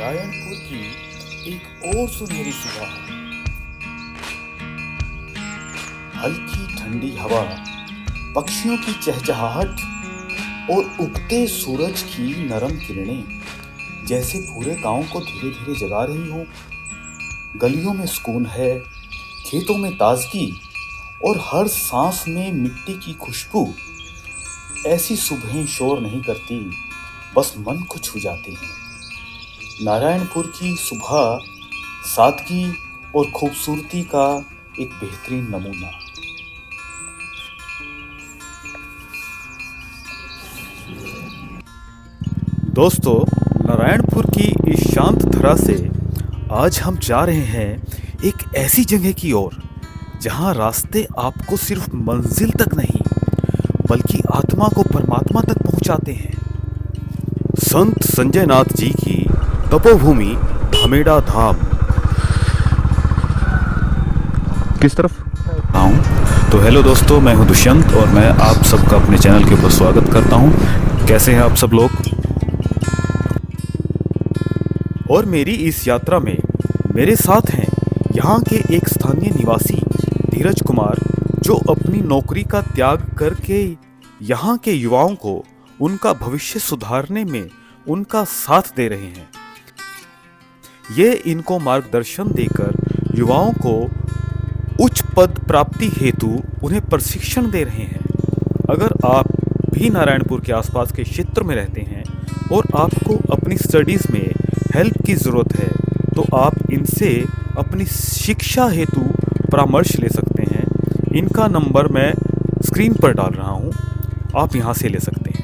नारायणपुर की एक और सुनहरी सुबह। हल्की ठंडी हवा, पक्षियों की चहचहाहट और उगते सूरज की नरम किरणें जैसे पूरे गांव को धीरे धीरे जगा रही हो। गलियों में सुकून है, खेतों में ताजगी और हर सांस में मिट्टी की खुशबू। ऐसी सुबहें शोर नहीं करती, बस मन को छू जाती हैं। नारायणपुर की सुबह सादगी और खूबसूरती का एक बेहतरीन नमूना। दोस्तों, नारायणपुर की इस शांत धरा से आज हम जा रहे हैं एक ऐसी जगह की ओर जहां रास्ते आपको सिर्फ मंजिल तक नहीं बल्कि आत्मा को परमात्मा तक पहुंचाते हैं। संत संजय नाथ जी की तपोभूमि धामेड़ा धाम। किस तरफ आऊं? तो हेलो दोस्तों, मैं हूं दुष्यंत और मैं आप सबका अपने चैनल के ऊपर स्वागत करता हूं। कैसे हैं आप सब लोग? और मेरी इस यात्रा में मेरे साथ हैं यहाँ के एक स्थानीय निवासी धीरज कुमार, जो अपनी नौकरी का त्याग करके यहाँ के युवाओं को उनका भविष्य सुधारने में उनका साथ दे रहे हैं। ये इनको मार्गदर्शन देकर युवाओं को उच्च पद प्राप्ति हेतु उन्हें प्रशिक्षण दे रहे हैं। अगर आप भी नारायणपुर के आसपास के क्षेत्र में रहते हैं और आपको अपनी स्टडीज़ में हेल्प की ज़रूरत है तो आप इनसे अपनी शिक्षा हेतु परामर्श ले सकते हैं। इनका नंबर मैं स्क्रीन पर डाल रहा हूँ, आप यहाँ से ले सकते हैं।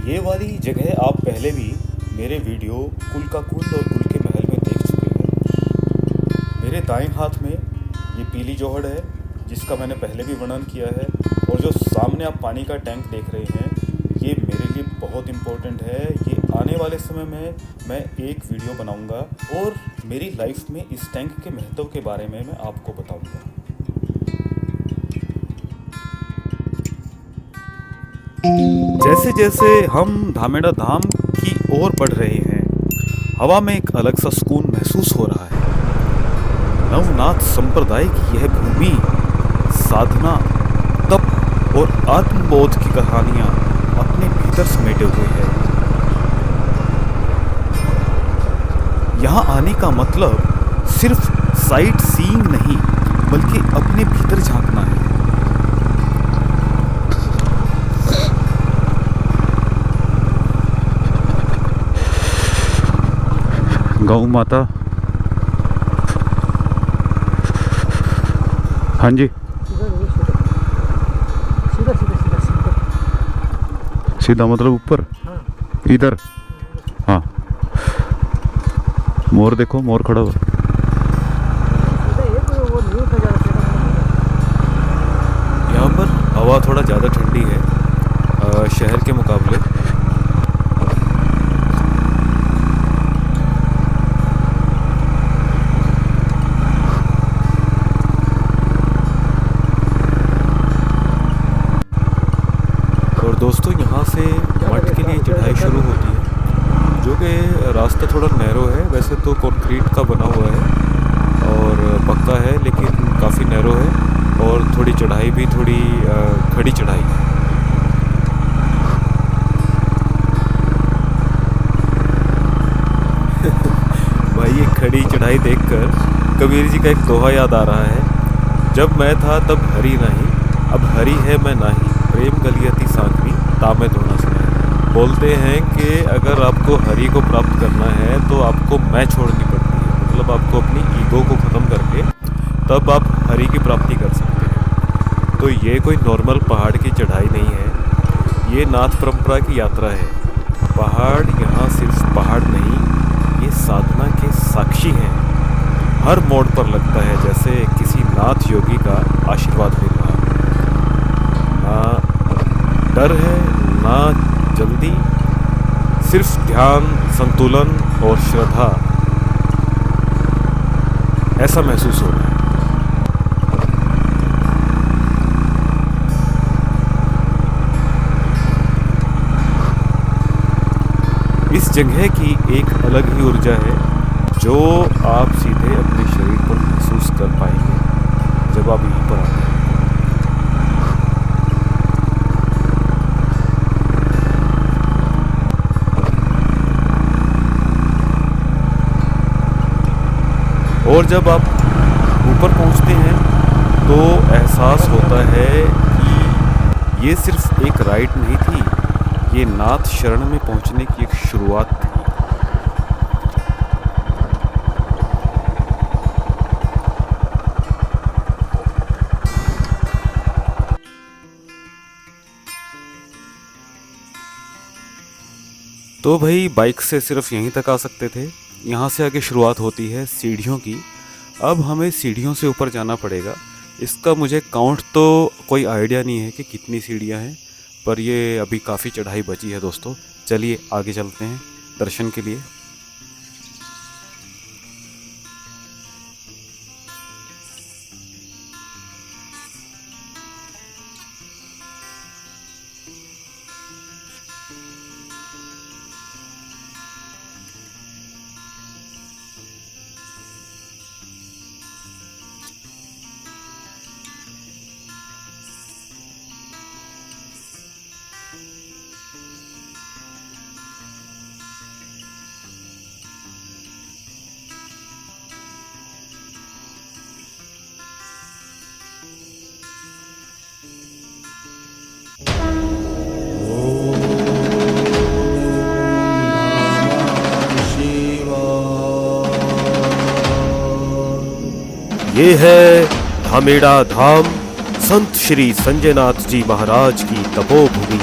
ये वाली जगह आप पहले भी मेरे वीडियो कुल का कुल और कुल के महल में देख चुके हैं। मेरे दाएं हाथ में ये पीली जोहड़ है जिसका मैंने पहले भी वर्णन किया है, और जो सामने आप पानी का टैंक देख रहे हैं ये मेरे लिए बहुत इम्पोर्टेंट है। ये आने वाले समय में मैं एक वीडियो बनाऊंगा और मेरी लाइफ में इस टैंक के महत्व के बारे में मैं आपको बताऊंगा। जैसे जैसे हम धामेड़ा धाम की ओर बढ़ रहे हैं, हवा में एक अलग सा सुकून महसूस हो रहा है। नवनाथ संप्रदाय की यह भूमि साधना, तप और आत्मबोध की कहानियां अपने भीतर समेटे हुए है। यहाँ आने का मतलब सिर्फ साइट सीइंग नहीं बल्कि अपने भीतर झांकना है। गौ माता, हाँ जी, सीधा मतलब ऊपर, इधर। हाँ, मोर देखो, मोर खड़ा हुआ। यहाँ पर हवा थोड़ा ज़्यादा ठंडी है शहर के मुकाबले। दोस्तों, यहाँ से मठ के लिए चढ़ाई शुरू होती है, जो कि रास्ता थोड़ा नैरो है। वैसे तो कंक्रीट का बना हुआ है और पक्का है, लेकिन काफ़ी नैरो है और थोड़ी चढ़ाई भी थोड़ी खड़ी चढ़ाई है। भाई, ये खड़ी चढ़ाई देखकर कबीर जी का एक दोहा याद आ रहा है। जब मैं था तब हरि नहीं, अब हरि है मैं नहीं, प्रेम गलियती सांकनी तामे धोना सुना। बोलते हैं कि अगर आपको हरि को प्राप्त करना है तो आपको मैं छोड़नी पड़ती है, मतलब आपको अपनी ईगो को ख़त्म करके तब आप हरि की प्राप्ति कर सकते हैं। तो ये कोई नॉर्मल पहाड़ की चढ़ाई नहीं है, ये नाथ परंपरा की यात्रा है। पहाड़ यहाँ सिर्फ पहाड़ नहीं, ये साधना के साक्षी हैं। हर मोड़ पर लगता है जैसे किसी नाथ योगी का आशीर्वाद मिल रहा। ना डर है ना जल्दी, सिर्फ ध्यान, संतुलन और श्रद्धा। ऐसा महसूस हो रहा है। इस जगह की एक अलग ही ऊर्जा है जो आप सीधे अपने शरीर पर महसूस कर पाएंगे जब आप यहीं पर आते हैं। और जब आप ऊपर पहुंचते हैं तो एहसास होता है कि ये सिर्फ एक राइड नहीं थी, ये नाथ शरण में पहुंचने की एक शुरुआत थी। तो भाई बाइक से सिर्फ यहीं तक आ सकते थे। यहाँ से आगे शुरुआत होती है सीढ़ियों की। अब हमें सीढ़ियों से ऊपर जाना पड़ेगा। इसका मुझे काउंट तो कोई आइडिया नहीं है कि कितनी सीढ़ियाँ हैं, पर ये अभी काफ़ी चढ़ाई बची है दोस्तों। चलिए आगे चलते हैं दर्शन के लिए। ये है धामेड़ा धाम, संत श्री संजय नाथ जी महाराज की तपोभूमि।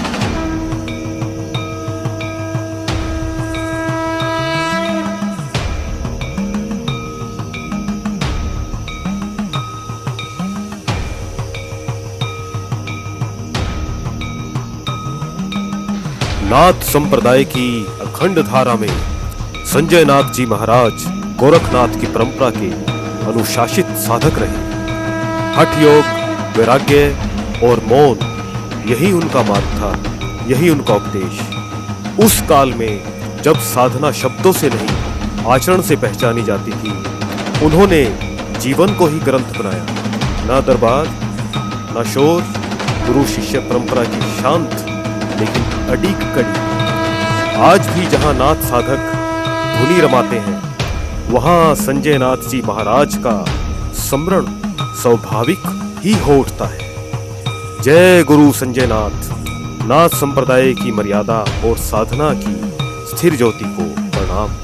नाथ संप्रदाय की अखंड धारा में संजय नाथ जी महाराज गोरखनाथ की परंपरा के अनुशासित साधक रहे। हठ योग, वैराग्य और मौन, यही उनका मार्ग था, यही उनका उपदेश। उस काल में जब साधना शब्दों से नहीं आचरण से पहचानी जाती थी, उन्होंने जीवन को ही ग्रंथ बनाया। ना दरबार, ना शोर, गुरु शिष्य परंपरा की शांत लेकिन अडिग कड़ी। आज भी जहां नाथ साधक धुनी रमाते हैं, वहां संजय नाथ जी महाराज का स्मरण स्वाभाविक ही हो उठता है। जय गुरु संजय नाथ। नाथ संप्रदाय की मर्यादा और साधना की स्थिर ज्योति को प्रणाम।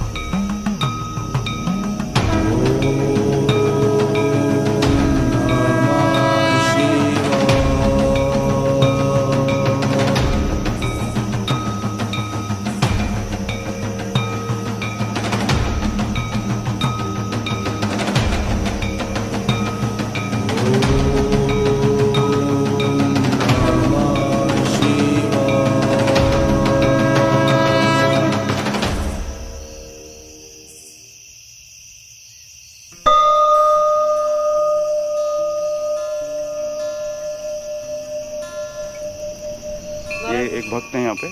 ये एक भक्त हैं यहाँ पे,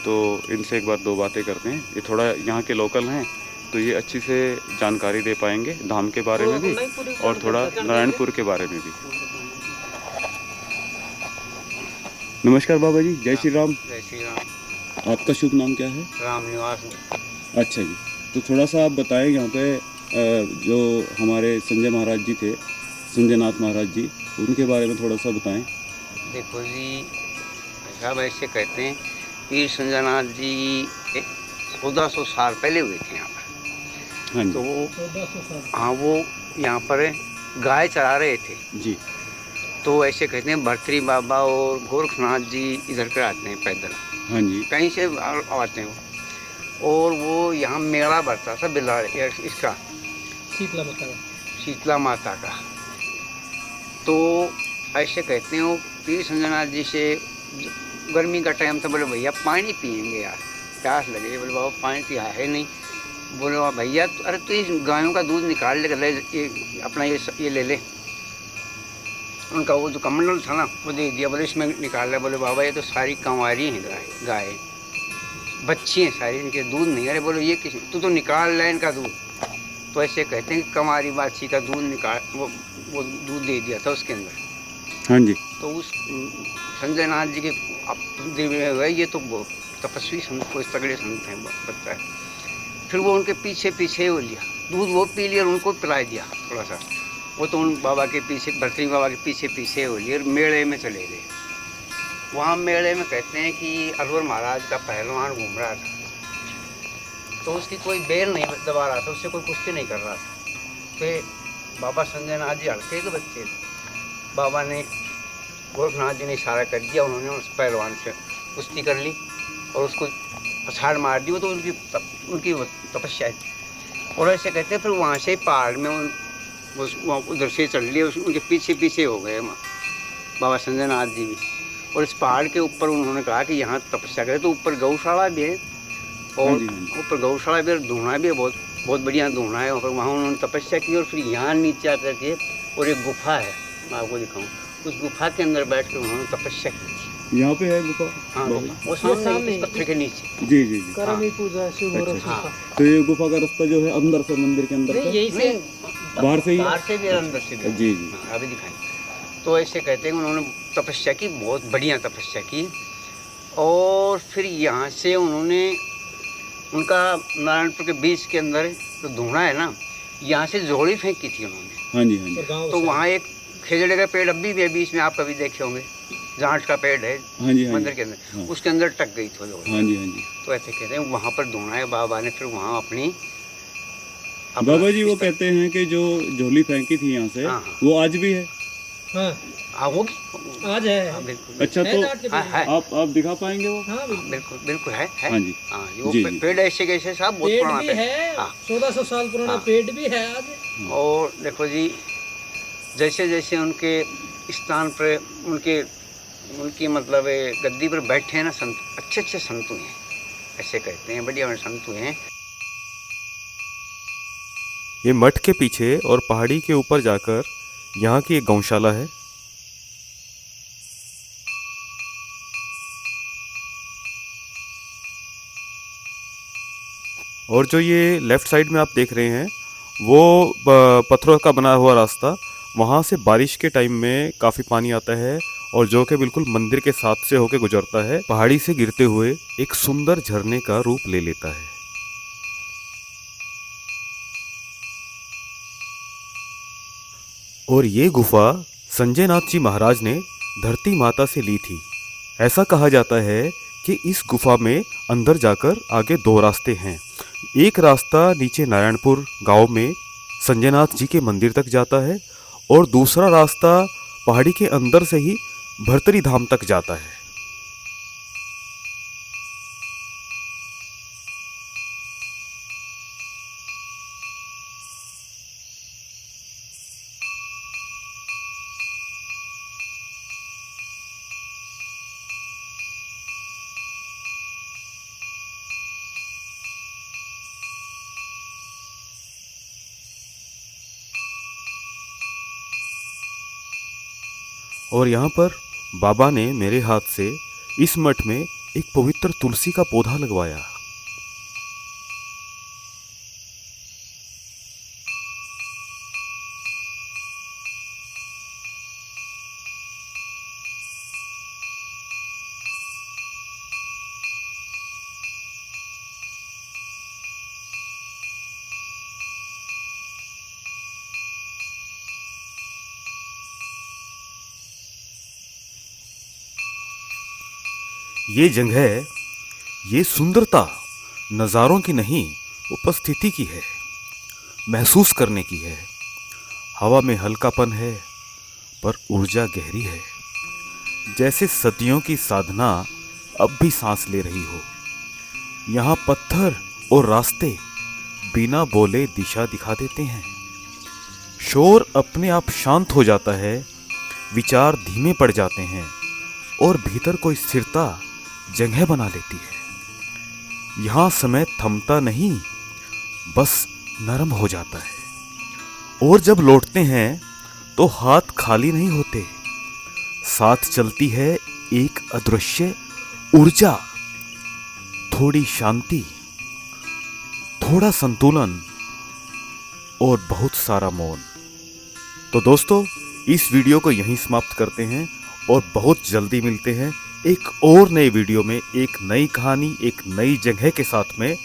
तो इनसे एक बार दो बातें करते हैं। ये थोड़ा यहाँ के लोकल हैं, तो ये अच्छी से जानकारी दे पाएंगे धाम के बारे में भी और थोड़ा नारायणपुर के बारे में भी। नमस्कार बाबा जी, जय श्री राम। जय श्री राम। आपका शुभ नाम क्या है? राम निवास। अच्छा जी, तो थोड़ा सा आप बताएं यहाँ पे जो हमारे संजय महाराज जी थे, संजय नाथ महाराज जी, उनके बारे में थोड़ा सा बताएं। देखो जी, सब ऐसे कहते हैं पीर संजय नाथ जी 1400 साल पहले हुए थे यहाँ पर। हाँ जी। तो वो यहाँ पर गाय चरा रहे थे जी। तो ऐसे कहते हैं भर्तरी बाबा और गोरखनाथ जी इधर पर आते हैं पैदल। हाँ जी। कहीं से आते हैं वो, और वो यहाँ मेला भरता था बिलाड़े इसका, शीतला माता का। तो ऐसे कहते हैं वो पीर संजय नाथ जी से, गर्मी का टाइम था, बोले भैया पानी पियेंगे यार, प्यास लगे। बोले बाबा पानी तो है नहीं। बोले वाह भैया अरे तू इस गायों का दूध निकाल ले, ये अपना ये ले ले। उनका वो जो कमंडल था ना वो दे दिया, बोले इसमें निकाल ले। बोले बाबा ये तो सारी कंवारी हैं गाय बच्ची हैं सारी, इनके दूध नहीं। अरे बोलो ये किस, तू तो निकाल ले इनका दूध। तो ऐसे कहते हैं कि कंवारी बाछी का दूध निकाल, वो दूध दे दिया था उसके अंदर। हाँ जी। तो उस संजय नाथ जी के दिव्य हुए, ये तो तपस्वी संत को तगड़े संत हैं बता है। फिर वो उनके पीछे पीछे वो लिया दूध, वो पी लिया और उनको पिला दिया थोड़ा सा। वो तो उन बाबा के पीछे, भरतरी बाबा के पीछे पीछे हो लिए और मेले में चले गए। वहाँ मेले में कहते हैं कि अलवर महाराज का पहलवान घूम रहा था, तो उसकी कोई बेल नहीं दबा रहा था, उससे कोई कुश्ती नहीं कर रहा था। तो बाबा संजय नाथ जी हल्के के बच्चे थे, बाबा ने गोरखनाथ जी ने इशारा कर दिया, उन्होंने उस पहलवान से कुश्ती कर ली और उसको पछाड़ मार दी। वो तो उनकी तपस्या थी। और ऐसे कहते हैं फिर वहाँ से पहाड़ में उधर से चल लिए, उनके पीछे पीछे हो गए बाबा संजय नाथ जी भी। और इस पहाड़ के ऊपर उन्होंने कहा कि यहाँ तपस्या करें। तो ऊपर गौशाला भी है और ऊपर गौशाला भी और धूना भी है, बहुत बहुत बढ़िया धूना है। और वहाँ उन्होंने तपस्या की और फिर यहाँ नीचे आकर के और एक गुफा है, मैं आपको दिखाऊँ, उस गुफा के अंदर बैठ कर उन्होंने तपस्या की थी। यहाँ पे है गुफा? हाँ वो सामने इस पत्थर के नीचे। जी जी जी। करमी पूजा शिव गौरव हाँ। तो ये गुफा का रास्ता जो है अंदर से, मंदिर के अंदर से? यही से बाहर से ही? बाहर से भी और अंदर से भी। जी जी। अभी दिखाएं। तो ऐसे कहते हैं कि उन्होंने तपस्या की, बहुत बढ़िया तपस्या की। और फिर यहाँ से उन्होंने उनका नारायणपुर के बीच के अंदर जो धूना है ना, यहाँ से जोड़ी फेंकी थी उन्होंने। हाँ जी हाँ जी। तो वहाँ एक खेजड़े का पेड़ अभी भी है बीच में, आप कभी देखे होंगे, जांट का पेड़ है हाँ जी, हाँ मंदिर के अंदर। हाँ। उसके अंदर टक गई थी जोड़ी। हाँ जी हाँ जी। तो ऐसे कहते हैं वहाँ पर धूना है, बाबा ने फिर वहाँ अपनी बाबा जी वो कहते हैं कि जो झोली फेंकी थी यहाँ से, हाँ, हाँ। वो आज भी है? हाँ हाँ होगी, आज है। हाँ, बिल्कुल अच्छा, है तो जाट के हाँ, पेड़। है। आप दिखा पाएंगे वो? हाँ बिल्कुल। बिल्कुल बिल्कुल है। हाँ जी। हाँ वो जी, जी। पेड़ ऐसे कैसे साहब बहुत पेड़ पुराना भी पेड़ है, हाँ। 1400 साल पुराना हाँ। पेड़ भी है आज। और देखो जी, जैसे जैसे उनके स्थान पर उनकी मतलब गद्दी पर बैठे हैं ना संत, अच्छे अच्छे संत हुए हैं, ऐसे कहते हैं, बढ़िया संत हुए हैं। ये मठ के पीछे और पहाड़ी के ऊपर जाकर यहाँ की एक गौशाला है। और जो ये लेफ्ट साइड में आप देख रहे हैं वो पत्थरों का बना हुआ रास्ता, वहाँ से बारिश के टाइम में काफ़ी पानी आता है और जो कि बिल्कुल मंदिर के साथ से होकर गुजरता है, पहाड़ी से गिरते हुए एक सुंदर झरने का रूप ले लेता है। और ये गुफा संजय नाथ जी महाराज ने धरती माता से ली थी। ऐसा कहा जाता है कि इस गुफा में अंदर जाकर आगे दो रास्ते हैं। एक रास्ता नीचे नारायणपुर गांव में संजय नाथ जी के मंदिर तक जाता है और दूसरा रास्ता पहाड़ी के अंदर से ही भरतरी धाम तक जाता है। और यहाँ पर बाबा ने मेरे हाथ से इस मठ में एक पवित्र तुलसी का पौधा लगवाया। ये जगह, ये सुंदरता नज़ारों की नहीं, उपस्थिति की है, महसूस करने की है। हवा में हल्कापन है पर ऊर्जा गहरी है, जैसे सदियों की साधना अब भी सांस ले रही हो। यहाँ पत्थर और रास्ते बिना बोले दिशा दिखा देते हैं। शोर अपने आप शांत हो जाता है, विचार धीमे पड़ जाते हैं और भीतर कोई स्थिरता जगह बना लेती है। यहाँ समय थमता नहीं बस नरम हो जाता है। और जब लौटते हैं तो हाथ खाली नहीं होते, साथ चलती है एक अदृश्य ऊर्जा, थोड़ी शांति, थोड़ा संतुलन और बहुत सारा मौन। तो दोस्तों, इस वीडियो को यहीं समाप्त करते हैं और बहुत जल्दी मिलते हैं एक और नए वीडियो में, एक नई कहानी, एक नई जगह के साथ में।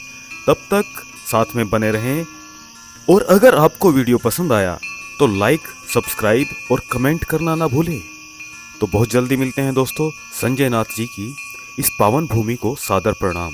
तब तक साथ में बने रहें। और अगर आपको वीडियो पसंद आया तो लाइक, सब्सक्राइब और कमेंट करना ना भूलें। तो बहुत जल्दी मिलते हैं दोस्तों। संजय नाथ जी की इस पावन भूमि को सादर प्रणाम।